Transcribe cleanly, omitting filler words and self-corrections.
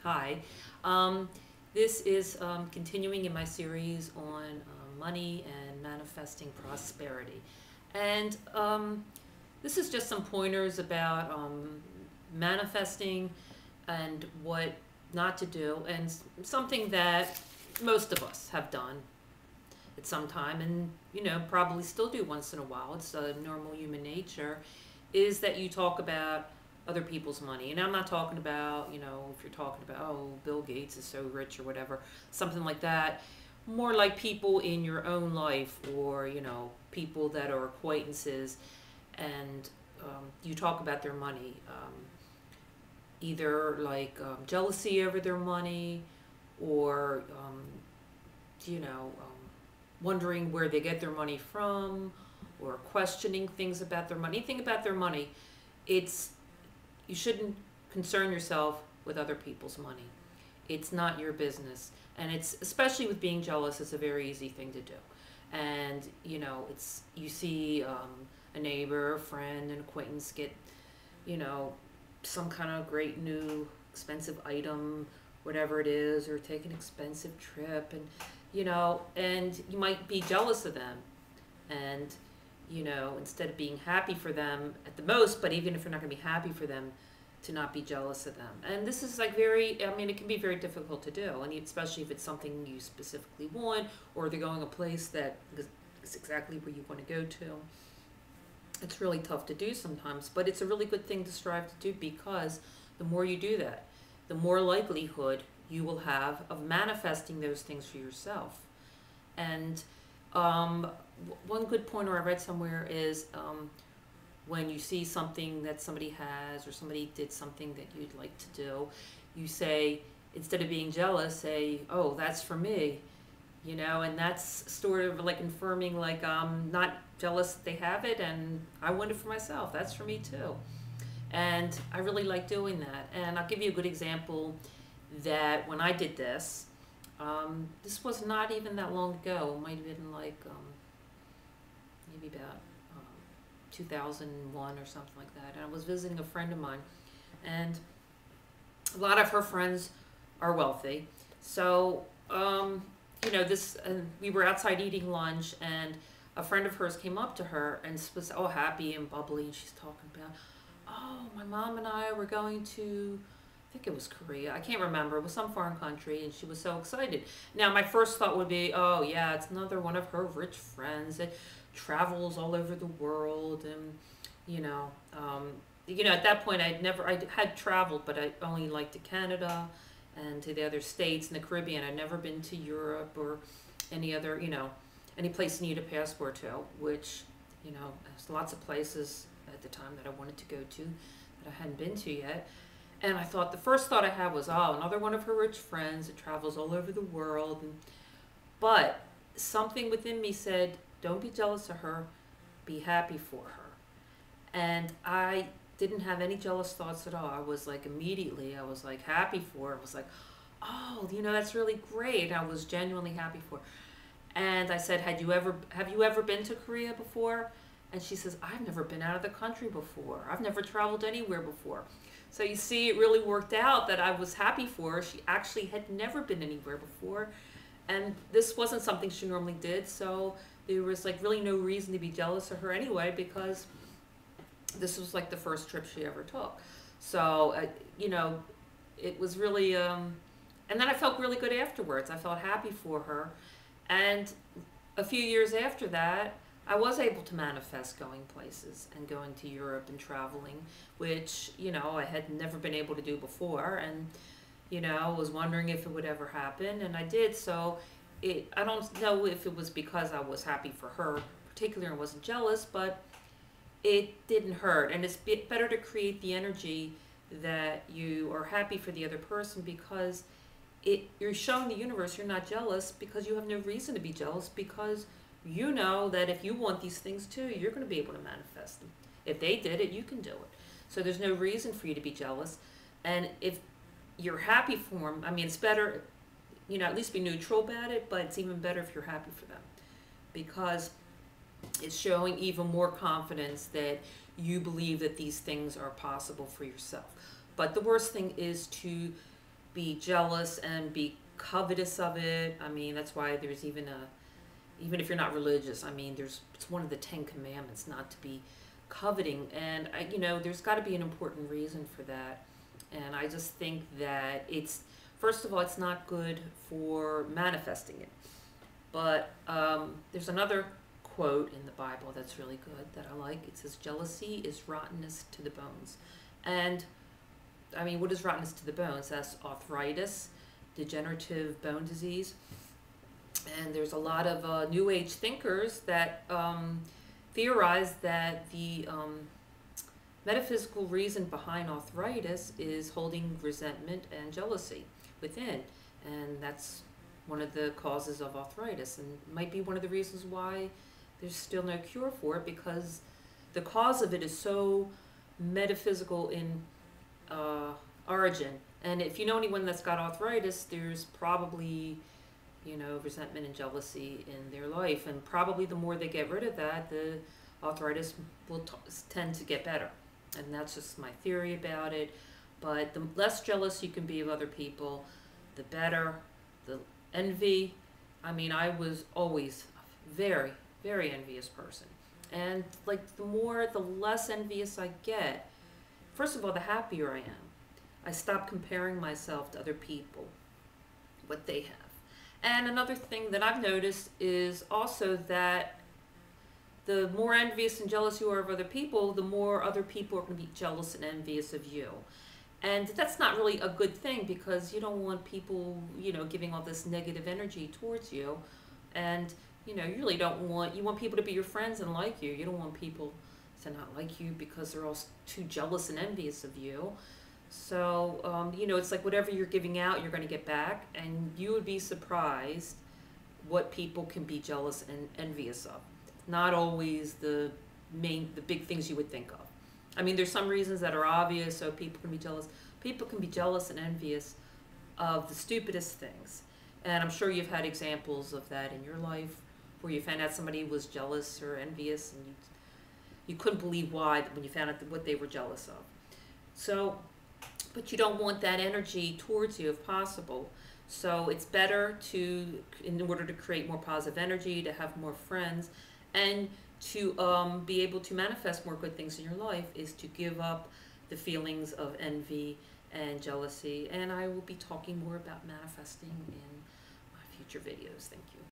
Hi. Um, this is continuing in my series on money and manifesting prosperity. And this is just some pointers about manifesting and what not to do, and something that most of us have done at some time and, probably still do once in a while. It's a normal human nature, is that you talk about other people's money. And I'm not talking about, if you're talking about, oh, Bill Gates is so rich or whatever, something like that. More like people in your own life, or, people that are acquaintances, and you talk about their money. Either like jealousy over their money, or, you know, um, wondering where they get their money from, or questioning things about their money. Anything about their money, it's you shouldn't concern yourself with other people's money. It's not your business. And it's, especially with being jealous, it's a very easy thing to do. And, it's, you see a neighbor, a friend, an acquaintance get, you know, some kind of great new expensive item, whatever it is, or take an expensive trip, and, and you might be jealous of them. And, instead of being happy for them at the most, but even if you're not going to be happy for them, to not be jealous of them. And this is like it can be very difficult to do, and especially if it's something you specifically want, or they're going a place that is exactly where you want to go to. It's really tough to do sometimes, but it's a really good thing to strive to do, because the more you do that, the more likelihood you will have of manifesting those things for yourself. And one good pointer I read somewhere is when you see something that somebody has, or somebody did something that you'd like to do, you say, instead of being jealous, say, oh, that's for me. And that's sort of like confirming, like, I'm not jealous that they have it, and I want it for myself. That's for me too. And I really like doing that. And I'll give you a good example that when I did this, this was not even that long ago. It might have been like maybe about 2001 or something like that. And I was visiting a friend of mine, and a lot of her friends are wealthy. So, we were outside eating lunch, and a friend of hers came up to her and was all happy and bubbly, and she's talking about, oh, my mom and I were going to, I think it was Korea, I can't remember, it was some foreign country, and she was so excited. Now, my first thought would be, oh, yeah, it's another one of her rich friends that travels all over the world, and, at that point, I had traveled, but I only liked to Canada and to the other states and the Caribbean. I'd never been to Europe or any other, any place you need a passport to, which, there's lots of places at the time that I wanted to go to that I hadn't been to yet. And I thought, the first thought I had was, oh, another one of her rich friends that travels all over the world. But something within me said, don't be jealous of her, be happy for her. And I didn't have any jealous thoughts at all. I was like, immediately, I was like happy for her. I was like, oh, that's really great. I was genuinely happy for her. And I said, have you ever been to Korea before? And she says, I've never been out of the country before. I've never traveled anywhere before. So you see, it really worked out that I was happy for her. She actually had never been anywhere before. And this wasn't something she normally did. So there was like really no reason to be jealous of her anyway, because this was like the first trip she ever took. So, it was really, and then I felt really good afterwards. I felt happy for her. And a few years after that, I was able to manifest going places and going to Europe and traveling, which, I had never been able to do before. And, was wondering if it would ever happen. And I did. So I don't know if it was because I was happy for her, particularly, and wasn't jealous, but it didn't hurt. And it's better to create the energy that you are happy for the other person, because you're showing the universe you're not jealous, because you have no reason to be jealous, because you know that if you want these things too, you're going to be able to manifest them. If they did it, you can do it. So there's no reason for you to be jealous. And if you're happy for them, it's better, at least be neutral about it, but it's even better if you're happy for them, because it's showing even more confidence that you believe that these things are possible for yourself. But the worst thing is to be jealous and be covetous of it. I mean, that's why there's even if you're not religious, I mean, it's one of the 10 Commandments not to be coveting. And, there's got to be an important reason for that. And I just think that first of all, it's not good for manifesting it. But there's another quote in the Bible that's really good that I like. It says, jealousy is rottenness to the bones. And, I mean, what is rottenness to the bones? That's arthritis, degenerative bone disease. And there's a lot of New Age thinkers that theorize that the metaphysical reason behind arthritis is holding resentment and jealousy within. And that's one of the causes of arthritis, and might be one of the reasons why there's still no cure for it, because the cause of it is so metaphysical in origin. And if you know anyone that's got arthritis, there's probably resentment and jealousy in their life, and probably the more they get rid of that, the arthritis will tend to get better. And that's just my theory about it. But the less jealous you can be of other people, the better. The envy, I mean, I was always a very, very envious person. And the less envious I get, first of all, the happier I am. I stop comparing myself to other people, what they have. And another thing that I've noticed is also that the more envious and jealous you are of other people, the more other people are going to be jealous and envious of you. And that's not really a good thing, because you don't want people, giving all this negative energy towards you. And, you really you want people to be your friends and like you. You don't want people to not like you because they're all too jealous and envious of you. So, it's like whatever you're giving out, you're going to get back. And you would be surprised what people can be jealous and envious of. Not always the big things you would think of. I mean, there's some reasons that are obvious, so people can be jealous. People can be jealous and envious of the stupidest things. And I'm sure you've had examples of that in your life, where you found out somebody was jealous or envious, and you couldn't believe why when you found out what they were jealous of. So, but you don't want that energy towards you if possible. So it's better in order to create more positive energy, to have more friends, and to be able to manifest more good things in your life, is to give up the feelings of envy and jealousy. And I will be talking more about manifesting in my future videos. Thank you.